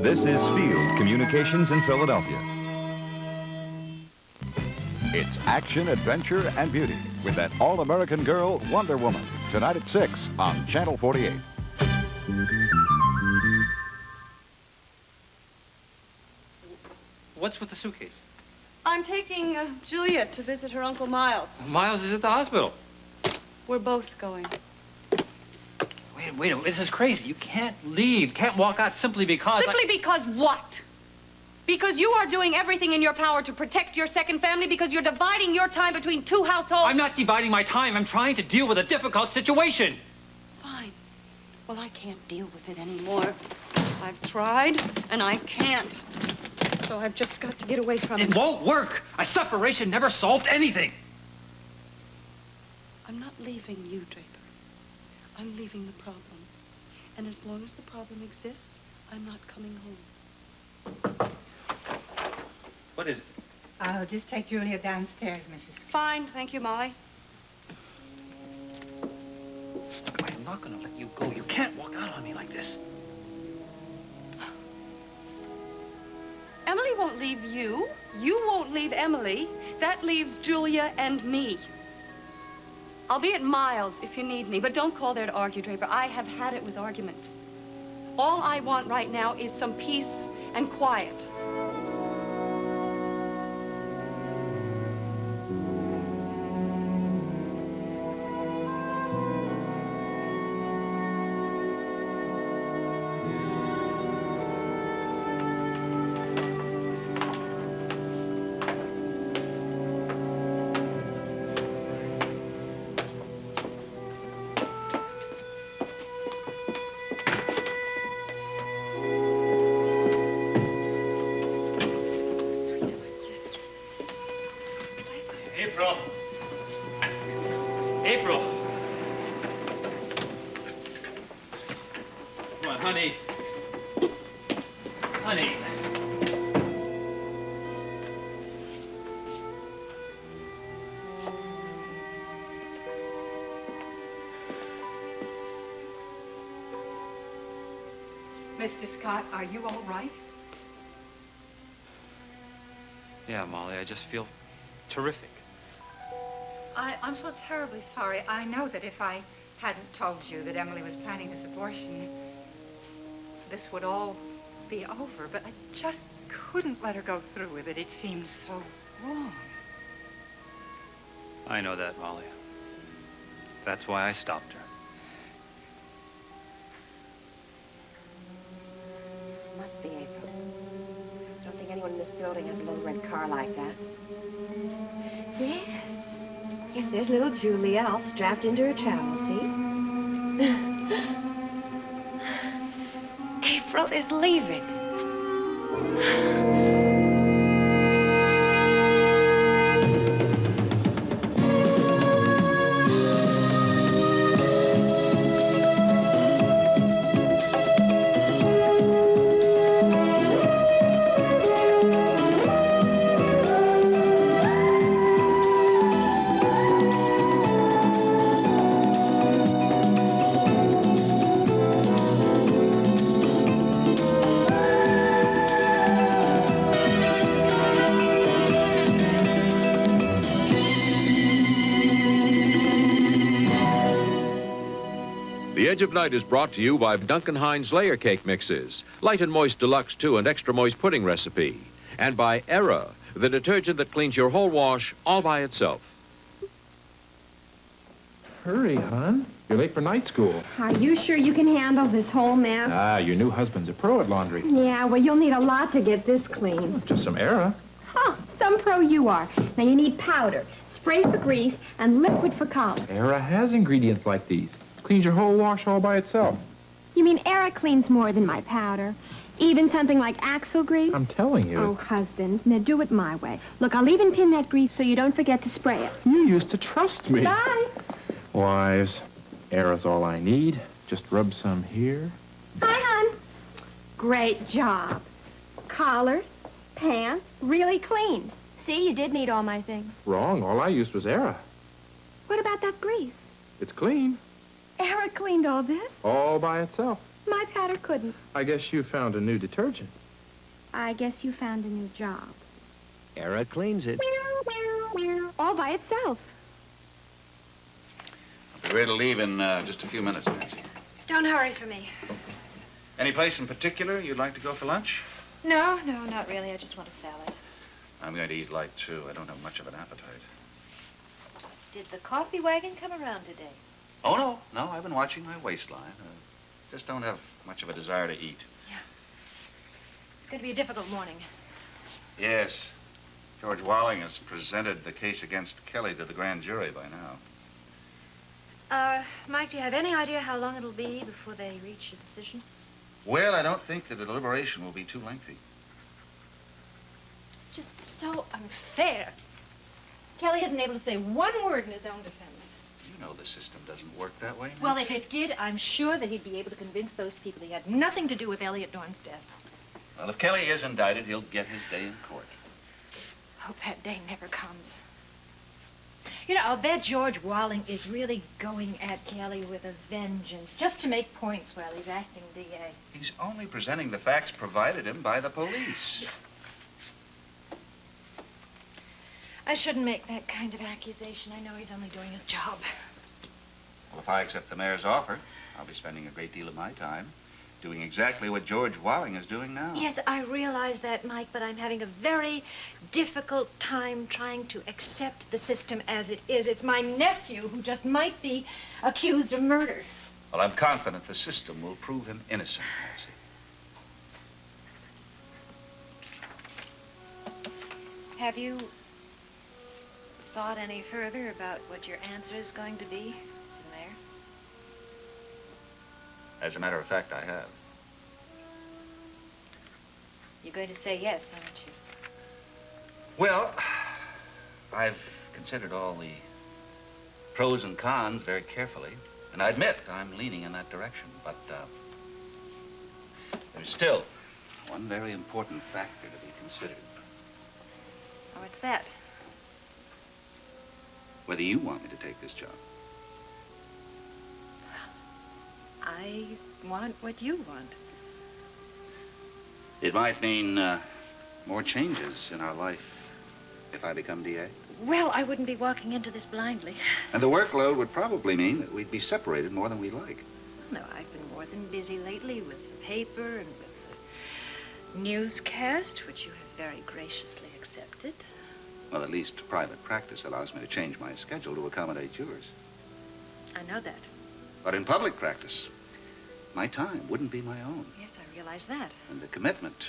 This is Field Communications in Philadelphia. It's action, adventure, and beauty with that all-American girl, Wonder Woman. Tonight at 6 on Channel 48. What's with the suitcase? I'm taking Juliet to visit her Uncle Miles. Miles is at the hospital. We're both going. Wait, this is crazy. You can't leave, can't walk out simply because... Simply because what? Because you are doing everything in your power to protect your second family because you're dividing your time between two households. I'm not dividing my time. I'm trying to deal with a difficult situation. Fine. Well, I can't deal with it anymore. I've tried, and I can't. So I've just got to get away from it. It won't work. A separation never solved anything. I'm not leaving you, Draper. I'm leaving the problem. And as long as the problem exists, I'm not coming home. What is it? I'll just take Julia downstairs, Mrs. Fine, thank you, Molly. Look, I am not going to let you go. You can't walk out on me like this. Emily won't leave you. You won't leave Emily. That leaves Julia and me. I'll be at Miles if you need me, but don't call there to argue, Draper. I have had it with arguments. All I want right now is some peace and quiet. April. Come on, honey. Honey. Mr. Scott, are you all right? Yeah, Molly, I just feel terrific. I'm so terribly sorry. I know that if I hadn't told you that Emily was planning this abortion, this would all be over, but I just couldn't let her go through with it. It seems so wrong. I know that, Molly. That's why I stopped her. Must be April. I don't think anyone in this building has a little red car like that. Yes. Yes, there's little Julia all strapped into her travel seat. April is leaving. The Edge of Night is brought to you by Duncan Hines Layer Cake Mixes, Light and Moist Deluxe 2 and Extra Moist Pudding Recipe, and by Era, the detergent that cleans your whole wash all by itself. Hurry, hon. You're late for night school. Are you sure you can handle this whole mess? Your new husband's a pro at laundry. Yeah, well, you'll need a lot to get this clean. Just some Era. Huh, some pro you are. Now, you need powder, spray for grease, and liquid for collars. Era has ingredients like these. Cleans your whole wash all by itself. You mean Era cleans more than my powder? Even something like Axle grease? I'm telling you. Oh, husband, now do it my way. Look, I'll even pin that grease so you don't forget to spray it. You used to trust me. Bye. Wives, Era's all I need. Just rub some here. Hi, hon. Great job. Collars, pants, really clean. See, you did need all my things. Wrong. All I used was Era. What about that grease? It's clean. Era cleaned all this? All by itself. My patter couldn't. I guess you found a new detergent. I guess you found a new job. Era cleans it. All by itself. I'll be ready to leave in just a few minutes, Nancy. Don't hurry for me. Any place in particular you'd like to go for lunch? No, not really. I just want a salad. I'm going to eat light, too. I don't have much of an appetite. Did the coffee wagon come around today? Oh, no, I've been watching my waistline. Just don't have much of a desire to eat. Yeah. It's going to be a difficult morning. Yes. George Walling has presented the case against Kelly to the grand jury by now. Mike, do you have any idea how long it'll be before they reach a decision? Well, I don't think the deliberation will be too lengthy. It's just so unfair. Kelly isn't able to say one word in his own defense. You know the system doesn't work that way, Nancy. Well, if it did, I'm sure that he'd be able to convince those people he had nothing to do with Elliot Dorn's death. Well, if Kelly is indicted, he'll get his day in court. Hope that day never comes. You know, I'll bet George Walling is really going at Kelly with a vengeance, just to make points while he's acting DA. He's only presenting the facts provided him by the police. I shouldn't make that kind of accusation. I know he's only doing his job. Well, if I accept the mayor's offer, I'll be spending a great deal of my time doing exactly what George Walling is doing now. Yes, I realize that, Mike, but I'm having a very difficult time trying to accept the system as it is. It's my nephew who just might be accused of murder. Well, I'm confident the system will prove him innocent, Nancy. Have you thought any further about what your answer is going to be to the mayor? As a matter of fact, I have. You're going to say yes, aren't you? Well, I've considered all the pros and cons very carefully, and I admit I'm leaning in that direction, but there's still one very important factor to be considered. Oh, what's that? Whether you want me to take this job. I want what you want. It might mean more changes in our life if I become DA. Well, I wouldn't be walking into this blindly. And the workload would probably mean that we'd be separated more than we'd like. No, I've been more than busy lately with the paper and with the newscast, which you have very graciously accepted. Well, at least private practice allows me to change my schedule to accommodate yours. I know that. But in public practice, my time wouldn't be my own. Yes, I realize that. And the commitment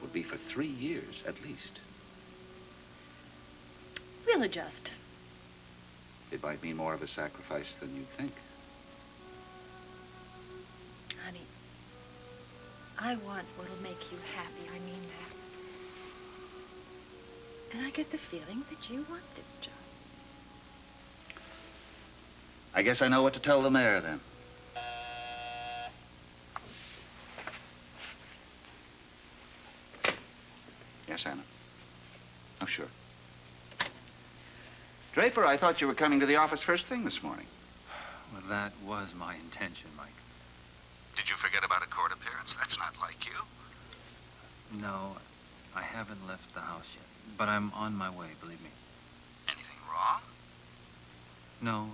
would be for 3 years at least. We'll adjust. It might mean more of a sacrifice than you think. Honey, I want what'll make you happy. I mean that. And I get the feeling that you want this job. I guess I know what to tell the mayor then. Yes, Anna. Oh, sure. Draper, I thought you were coming to the office first thing this morning. Well, that was my intention, Mike. Did you forget about a court appearance? That's not like you. No, I haven't left the house yet, but I'm on my way, believe me. Anything wrong? No,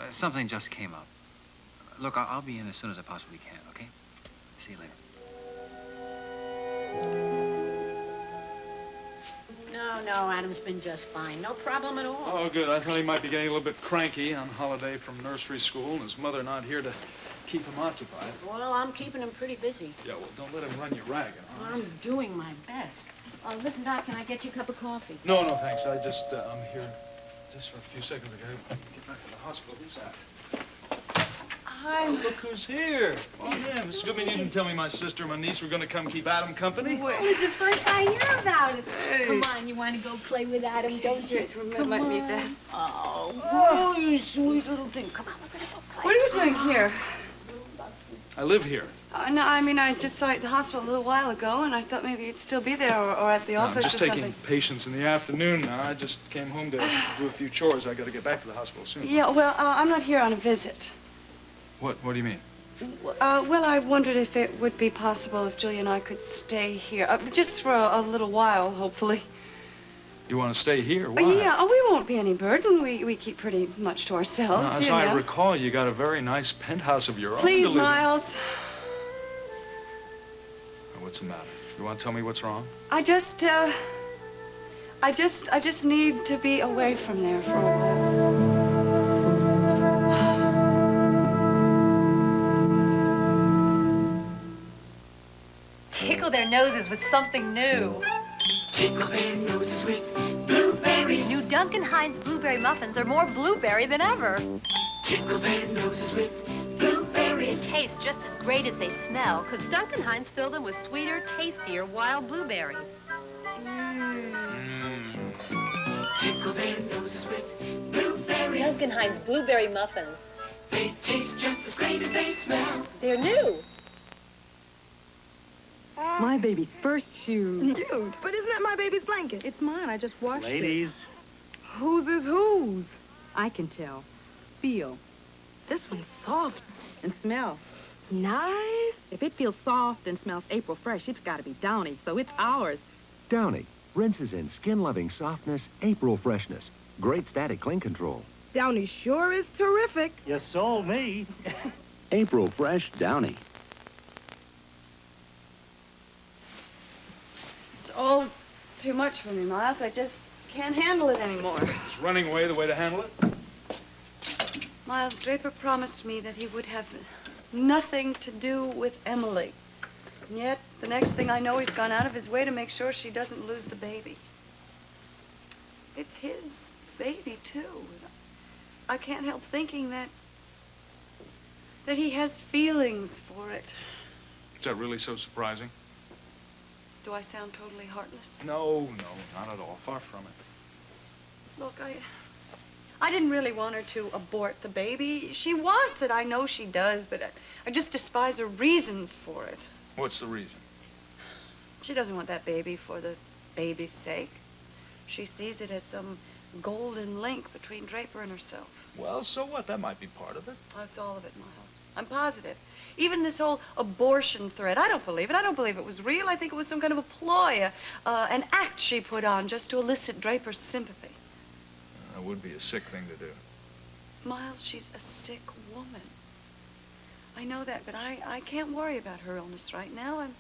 something just came up. Look, I'll be in as soon as I possibly can, okay? See you later. No, Adam's been just fine. No problem at all. Oh, good. I thought he might be getting a little bit cranky on holiday from nursery school and his mother not here to keep him occupied. Well, I'm keeping him pretty busy. Yeah, well, don't let him run you ragged, huh? I'm doing my best. Listen, Doc, can I get you a cup of coffee? No, thanks. I'm here just for a few seconds. I gotta get back to the hospital. Who's that? Hi. Oh, look who's here. Oh, yeah, Mrs. Goodman, you didn't tell me my sister and my niece were going to come keep Adam company. Well, it's the first I hear about it. Hey. Come on, you want to go play with Adam, don't you? Come let on. me that. Oh, you sweet little thing. Come on, we're going to go play. What are you doing here? I live here. No, I mean, I just saw you at the hospital a little while ago, and I thought maybe you'd still be there or at the No, office I'm just or taking something. patients in the afternoon now. I just came home to do a few chores. I got to get back to the hospital soon. Yeah, well, I'm not here on a visit. What do you mean? Well, I wondered if it would be possible if Julia and I could stay here, just for a little while, hopefully. You want to stay here? Why? Yeah, we won't be any burden. We keep pretty much to ourselves, Now, as you I know. recall, you got a very nice penthouse of your own. Please, to live in. Miles. What's the matter? You want to tell me what's wrong? I just need to be away from there for a while. Tickle their noses with something new. Tickle their noses with blueberries. New Duncan Hines blueberry muffins are more blueberry than ever. Tickle their noses with blueberries. They taste just as great as they smell, because Duncan Hines filled them with sweeter, tastier wild blueberries. Tickle their noses with blueberries. Duncan Hines blueberry muffins. They taste just as great as they smell. They're new. My baby's first shoe. Cute, but isn't that my baby's blanket? It's mine. I just washed Ladies. it. Whose is whose? I can tell. Feel. This one's soft. And smell. Nice. If it feels soft and smells April fresh, it's got to be Downy, so it's ours. Downy rinses in skin-loving softness, April freshness. Great static cling control. Downy sure is terrific. You sold me. April Fresh Downy. It's all too much for me, Miles. I just can't handle it anymore. Is running away the way to handle it? Miles, Draper promised me that he would have nothing to do with Emily. And yet, the next thing I know, he's gone out of his way to make sure she doesn't lose the baby. It's his baby, too. I can't help thinking that he has feelings for it. Is that really so surprising? Do I sound totally heartless? No, not at all. Far from it. Look, I didn't really want her to abort the baby. She wants it. I know she does, but I just despise her reasons for it. What's the reason? She doesn't want that baby for the baby's sake. She sees it as some golden link between Draper and herself. Well, so what? That might be part of it. That's all of it, Miles. I'm positive. Even this whole abortion threat, I don't believe it. I don't believe it was real. I think it was some kind of a ploy, an act she put on just to elicit Draper's sympathy. That would be a sick thing to do. Miles, she's a sick woman. I know that, but I can't worry about her illness right now. I'm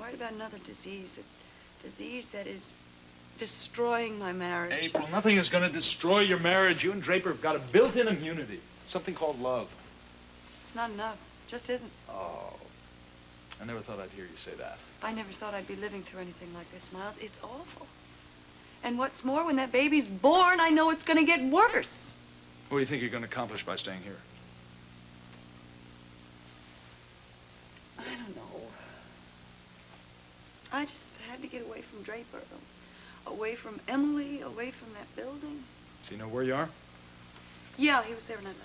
worried about another disease, a disease that is destroying my marriage. April, nothing is going to destroy your marriage. You and Draper have got a built-in immunity, something called love. It's not enough. Just isn't. Oh, I never thought I'd hear you say that. I never thought I'd be living through anything like this, Miles. It's awful. And what's more, when that baby's born, I know it's going to get worse. What do you think you're going to accomplish by staying here? I don't know. I just had to get away from Draper, away from Emily, away from that building. So you know where you are? Yeah, he was there when I left.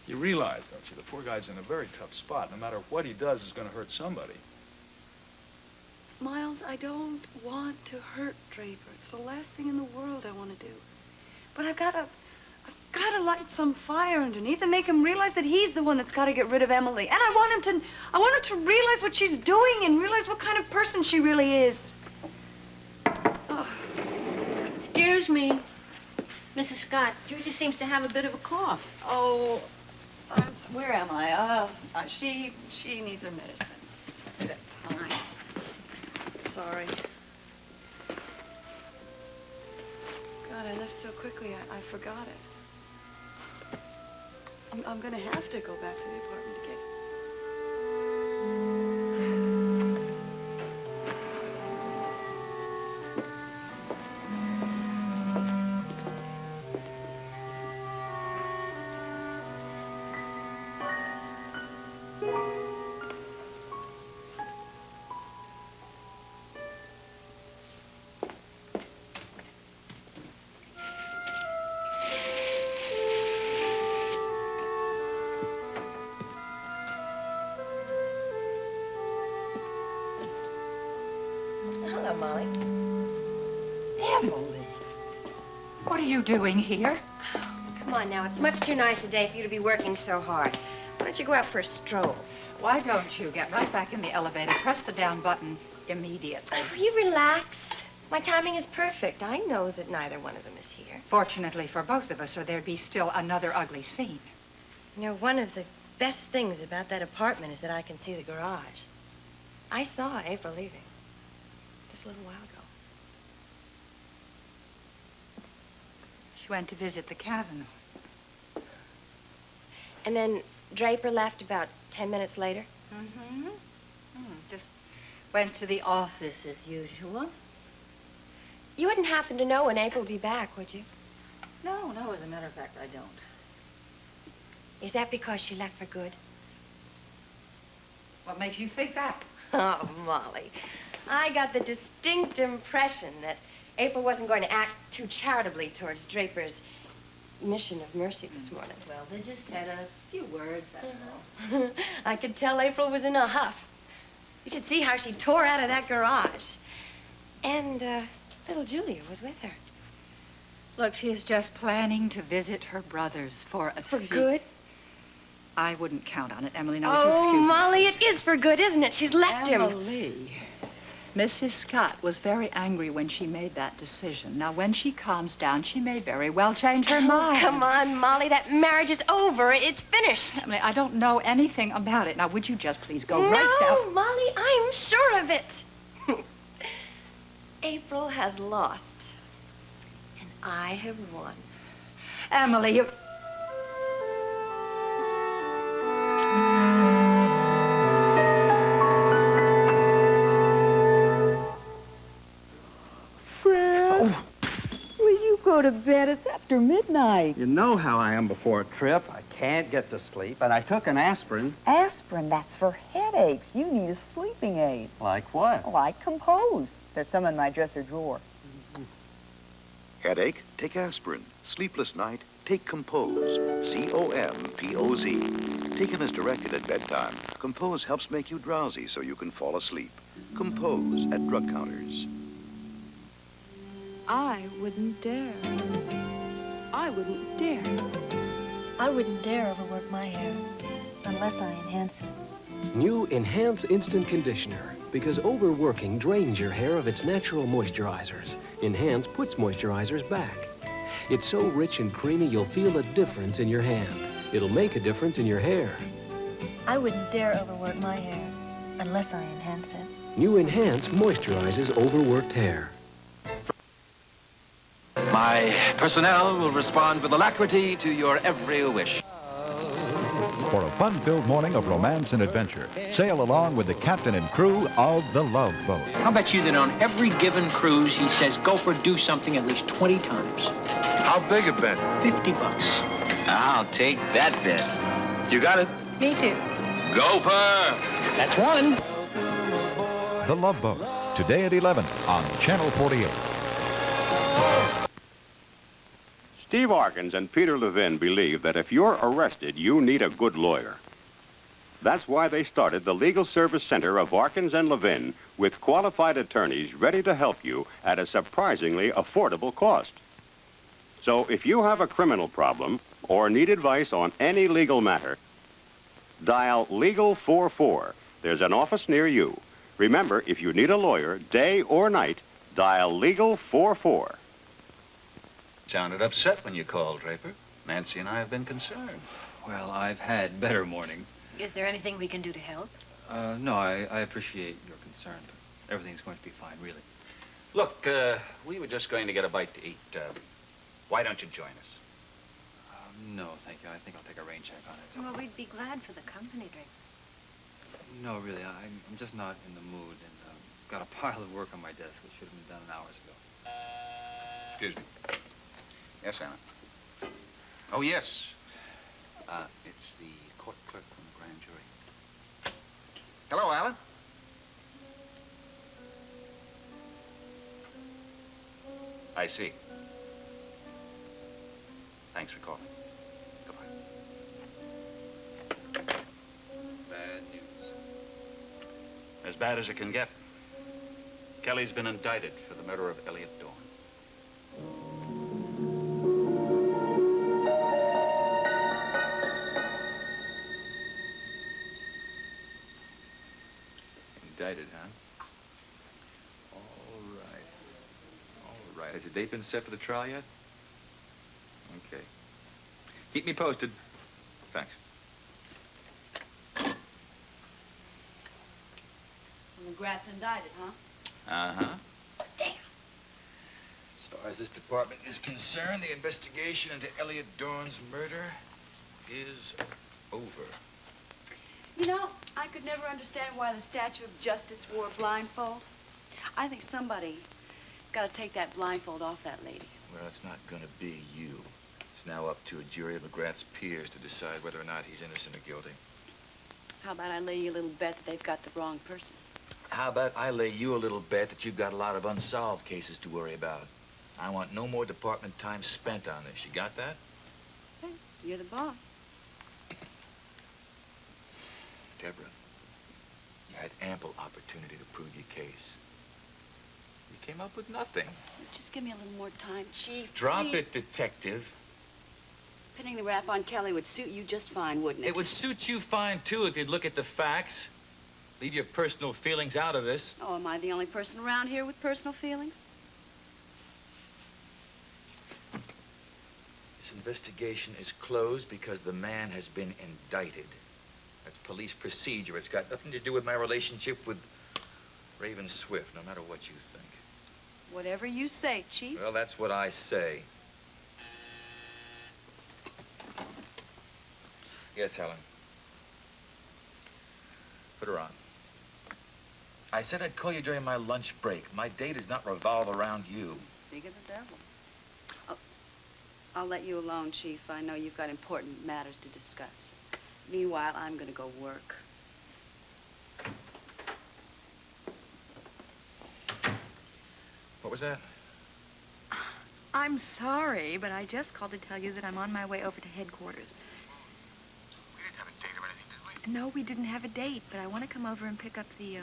You realize, don't you, the poor guy's in a very tough spot. No matter what he does is going to hurt somebody. Miles, I don't want to hurt Draper. It's the last thing in the world I want to do. But I've got to light some fire underneath and make him realize that he's the one that's got to get rid of Emily. And I want him to realize what she's doing and realize what kind of person she really is. Oh. Excuse me, Mrs. Scott. Julia seems to have a bit of a cough. Oh, where am I? She needs her medicine. At that time. Sorry. God, I left so quickly, I forgot it. I'm gonna have to go back to the apartment again. Hello, Molly. Emily, what are you doing here? Come on now, it's much too nice a day for you to be working so hard. don't you go out for a stroll? Why don't you get right back in the elevator, press the down button immediately? Will you relax? My timing is perfect. I know that neither one of them is here. Fortunately for both of us, or there'd be still another ugly scene. You know, one of the best things about that apartment is that I can see the garage. I saw April leaving just a little while ago. She went to visit the Kavanaughs. And then Draper left about 10 minutes later? Mm-hmm. Just went to the office as usual. You wouldn't happen to know when April would be back, would you? No, as a matter of fact, I don't. Is that because she left for good? What makes you think that? Oh, Molly, I got the distinct impression that April wasn't going to act too charitably towards Draper's mission of mercy this morning. Well, they just had a few words, that's all. I could tell April was in a huff. You should see how she tore out of that garage. And, little Julia was with her. Look, she is just planning to visit her brothers for good? I wouldn't count on it, Emily. Now, would you excuse me? Molly, it is for good, isn't it? She's left him. Emily, Mrs. Scott was very angry when she made that decision. Now, when she calms down, she may very well change her mind. Come on, Molly. That marriage is over. It's finished. Emily, I don't know anything about it. Now, would you just please go right No, down? Molly, I'm sure of it. April has lost, and I have won. Emily, you... Fred, will you go to bed? It's after midnight. You know how I am before a trip. I can't get to sleep, and I took an aspirin. Aspirin, that's for headaches. You need a sleeping aid. Like what? Like Compose. There's some in my dresser drawer. Headache? Take aspirin. Sleepless night? Take Compose. C-O-M-P-O-Z. Taken as directed at bedtime, Compose helps make you drowsy so you can fall asleep. Compose at drug counters. I wouldn't dare. I wouldn't dare. I wouldn't dare overwork my hair unless I enhance it. New Enhance Instant Conditioner. Because overworking drains your hair of its natural moisturizers. Enhance puts moisturizers back. It's so rich and creamy, you'll feel a difference in your hand. It'll make a difference in your hair. I wouldn't dare overwork my hair unless I enhance it. New Enhance moisturizes overworked hair. My personnel will respond with alacrity to your every wish. For a fun-filled morning of romance and adventure, sail along with the captain and crew of the Love Boat. How about you that on every given cruise, he says, go for do something at least 20 times. How big a bet? $50. I'll take that bet. You got it? Me too. Gopher! That's one. The Love Boat, today at 11 on Channel 48. Steve Arkins and Peter Levin believe that if you're arrested, you need a good lawyer. That's why they started the Legal Service Center of Arkins and Levin with qualified attorneys ready to help you at a surprisingly affordable cost. So if you have a criminal problem or need advice on any legal matter, dial Legal 44. There's an office near you. Remember, if you need a lawyer, day or night, dial Legal 44. Sounded upset when you called, Draper. Nancy and I have been concerned. Well, I've had better mornings. Is there anything we can do to help? No, I appreciate your concern, but everything's going to be fine, really. Look, we were just going to get a bite to eat. Why don't you join us? No, thank you. I think I'll take a rain check on it. Well, we'd be glad for the company, Draper. No, really, I'm just not in the mood, and got a pile of work on my desk that should have been done hours ago. Excuse me. Yes, Anna. Oh, yes. It's the court clerk from the grand jury. Hello, Alan. I see. Thanks for calling. Goodbye. Bad news. As bad as it can get. Kelly's been indicted for the murder of Elliot Dorn. Indicted, huh? All right. All right. Has a date been set for the trial yet? Okay. Keep me posted. Thanks. McGrath's indicted, huh? Uh-huh. Damn. As far as this department is concerned, the investigation into Elliot Dorn's murder is over. You know, I could never understand why the Statue of Justice wore a blindfold. I think somebody's got to take that blindfold off that lady. Well, it's not gonna be you. It's now up to a jury of McGrath's peers to decide whether or not he's innocent or guilty. How about I lay you a little bet that they've got the wrong person? How about I lay you a little bet that you've got a lot of unsolved cases to worry about? I want no more department time spent on this. You got that? Hey, you're the boss. Deborah, you had ample opportunity to prove your case. You came up with nothing. Just give me a little more time, Chief. Drop please. it, detective. Pinning the rap on Kelly would suit you just fine, wouldn't it? It would suit you fine, too, if you'd look at the facts. Leave your personal feelings out of this. Oh, am I the only person around here with personal feelings? This investigation is closed because the man has been indicted. That's police procedure. It's got nothing to do with my relationship with Raven Swift, no matter what you think. Whatever you say, Chief. Well, that's what I say. Yes, Helen. Put her on. I said I'd call you during my lunch break. My day does not revolve around you. Speak of the devil. I'll let you alone, Chief. I know you've got important matters to discuss. Meanwhile, I'm gonna go work. What was that? I'm sorry, but I just called to tell you that I'm on my way over to headquarters. We didn't have a date or anything, did we? No, we didn't have a date, but I want to come over and pick up the,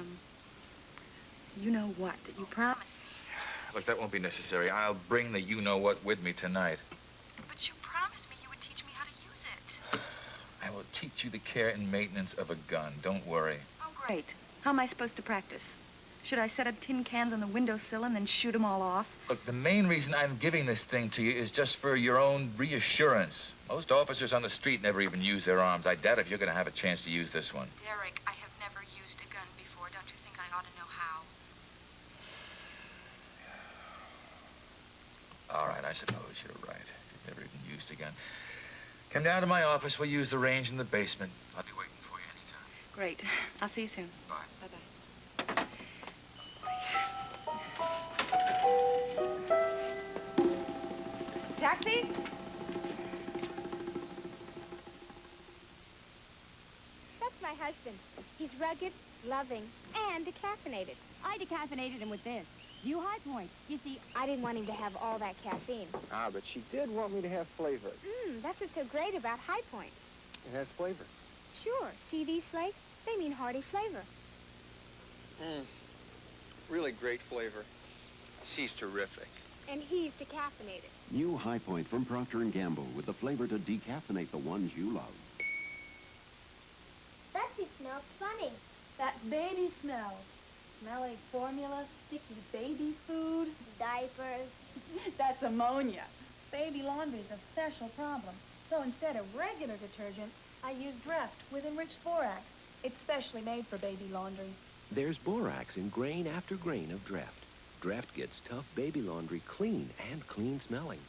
you know what, that you promised. Look, that won't be necessary. I'll bring the you-know-what with me tonight. But you promised me you would teach me how to use it. I will teach you the care and maintenance of a gun. Don't worry. Oh, great. How am I supposed to practice? Should I set up tin cans on the windowsill and then shoot them all off? Look, the main reason I'm giving this thing to you is just for your own reassurance. Most officers on the street never even use their arms. I doubt if you're going to have a chance to use this one. Derek, I have never used a gun before. Don't you think I ought to know how? All right, I suppose you're right. You've never even used a gun. Come down to my office. We'll use the range in the basement. I'll be waiting for you anytime. Great. I'll see you soon. Bye. Bye-bye. Taxi? That's my husband. He's rugged, loving, and decaffeinated. I decaffeinated him with this. You High Point. You see, I didn't want him to have all that caffeine. Ah, but she did want me to have flavor. That's what's so great about High Point. It has flavor. Sure. See these flakes? They mean hearty flavor. Really great flavor. She's terrific. And he's decaffeinated. New High Point from Procter & Gamble with the flavor to decaffeinate the ones you love. Betsy smells funny. that's baby smells. Smelly formula, sticky baby food. Diapers. That's ammonia. Baby laundry is a special problem. So instead of regular detergent, I use Dreft with enriched borax. It's specially made for baby laundry. There's borax in grain after grain of Dreft. Dreft gets tough baby laundry clean and clean smelling.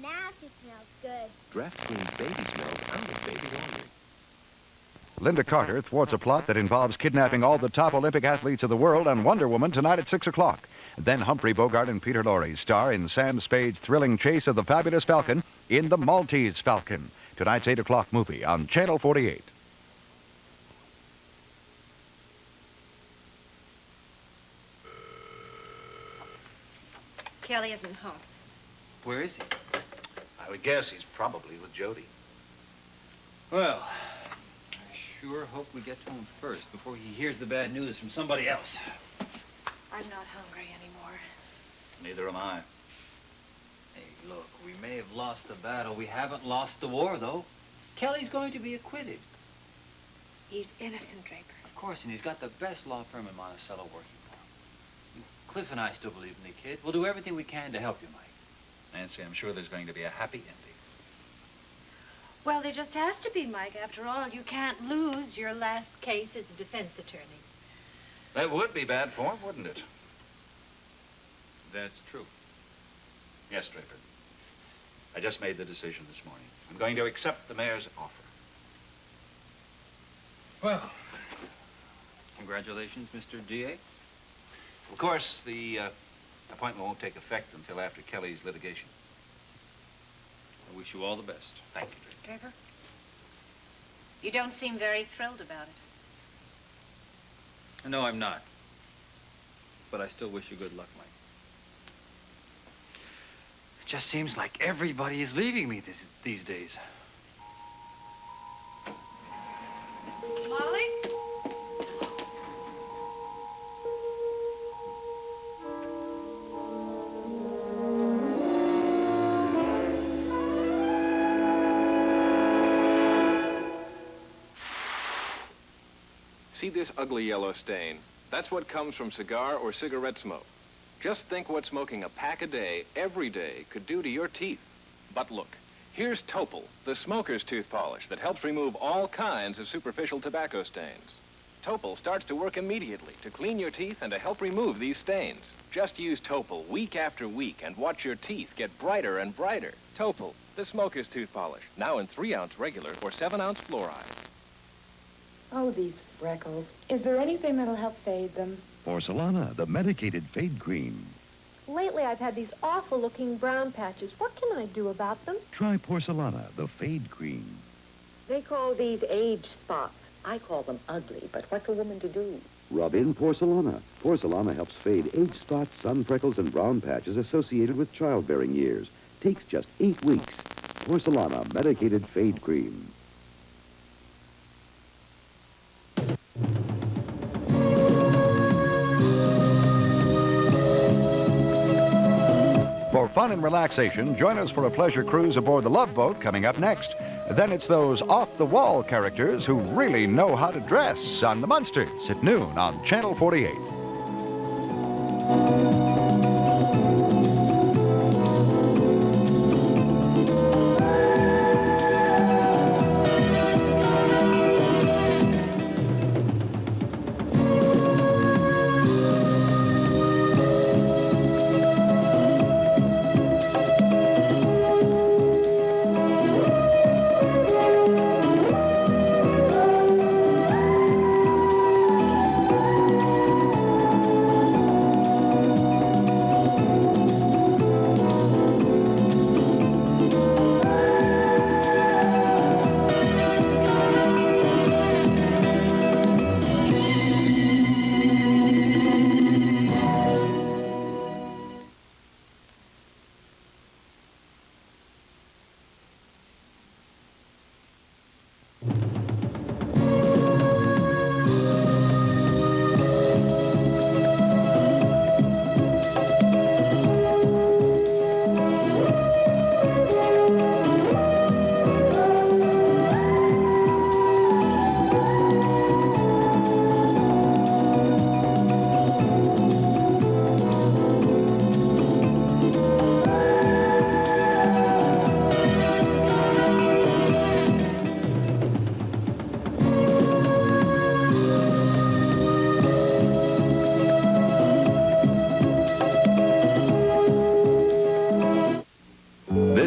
Now she smells good. Dreft cleans baby smells out of baby laundry. Linda Carter thwarts a plot that involves kidnapping all the top Olympic athletes of the world on Wonder Woman tonight at 6 o'clock. Then Humphrey Bogart and Peter Lorre star in Sam Spade's thrilling chase of the fabulous Falcon in The Maltese Falcon. Tonight's 8 o'clock movie on Channel 48. Kelly isn't home. Where is he? I would guess he's probably with Jody. Well, I sure hope we get to him first before he hears the bad news from somebody else. I'm not hungry anymore. Neither am I. Hey, look, we may have lost the battle. We haven't lost the war, though. Kelly's going to be acquitted. He's innocent, Draper. Of course, and he's got the best law firm in Monticello working for him. Cliff and I still believe in the kid. We'll do everything we can to help you, Mike. Nancy, I'm sure there's going to be a happy ending. Well, there just has to be, Mike. After all, you can't lose your last case as a defense attorney. That would be bad form, wouldn't it? That's true. Yes, Draper. I just made the decision this morning. I'm going to accept the mayor's offer. Well, congratulations, Mr. DA. Of course, the appointment won't take effect until after Kelly's litigation. I wish you all the best. Thank you, Draper. Draper? You don't seem very thrilled about it. No, I'm not. But I still wish you good luck, Mike. It just seems like everybody is leaving me these days. Molly? See this ugly yellow stain? That's what comes from cigar or cigarette smoke. Just think what smoking a pack a day, every day, could do to your teeth. But look, here's Topol, the smoker's tooth polish that helps remove all kinds of superficial tobacco stains. Topol starts to work immediately to clean your teeth and to help remove these stains. Just use Topol week after week and watch your teeth get brighter and brighter. Topol, the smoker's tooth polish, now in 3-ounce regular or 7-ounce fluoride. Oh, these freckles. Is there anything that'll help fade them? Porcelana, the medicated fade cream. Lately, I've had these awful-looking brown patches. What can I do about them? Try Porcelana, the fade cream. They call these age spots. I call them ugly, but what's a woman to do? Rub in Porcelana. Porcelana helps fade age spots, sun freckles, and brown patches associated with childbearing years. Takes just 8 weeks. Porcelana, medicated fade cream. For fun and relaxation, join us for a pleasure cruise aboard the Love Boat coming up next. Then it's those off-the-wall characters who really know how to dress on The Munsters at noon on Channel 48.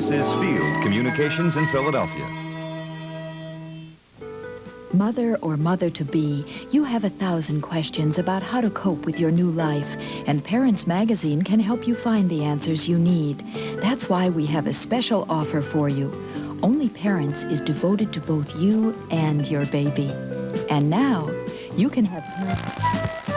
This is Field Communications in Philadelphia. Mother or mother-to-be, you have 1,000 questions about how to cope with your new life, and Parents Magazine can help you find the answers you need. That's why we have a special offer for you. Only Parents is devoted to both you and your baby. And now, you can have...